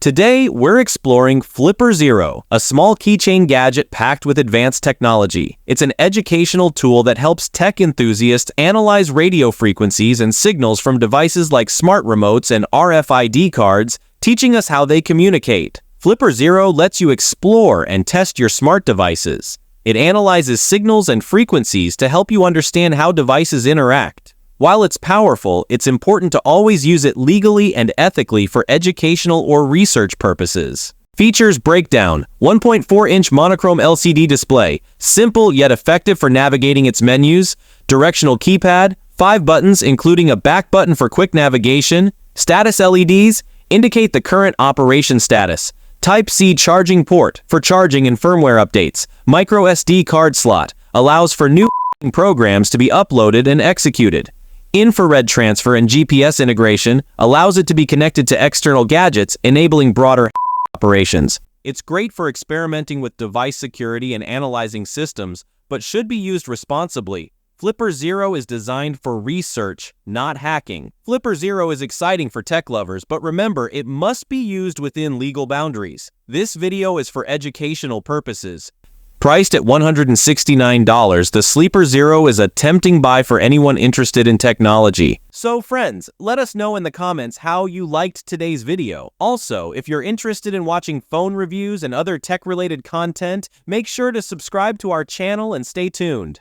Today, we're exploring Flipper Zero, a small keychain gadget packed with advanced technology. It's an educational tool that helps tech enthusiasts analyze radio frequencies and signals from devices like smart remotes and RFID cards, teaching us how they communicate. Flipper Zero lets you explore and test your smart devices. It analyzes signals and frequencies to help you understand how devices interact. While it's powerful, it's important to always use it legally and ethically for educational or research purposes. Features breakdown: 1.4-inch monochrome LCD display, simple yet effective for navigating its menus. Directional keypad, 5 buttons including a back button for quick navigation. Status LEDs indicate the current operation status. Type-C charging port for charging and firmware updates. Micro SD card slot allows for new programs to be uploaded and executed. Infrared transfer and GPS integration allows it to be connected to external gadgets, enabling broader operations. It's great for experimenting with device security and analyzing systems, but should be used responsibly. Flipper Zero is designed for research, not hacking. Flipper Zero is exciting for tech lovers, but remember, it must be used within legal boundaries. This video is for educational purposes. Priced at $169, the Flipper Zero is a tempting buy for anyone interested in technology. So friends, let us know in the comments how you liked today's video. Also, if you're interested in watching phone reviews and other tech-related content, make sure to subscribe to our channel and stay tuned.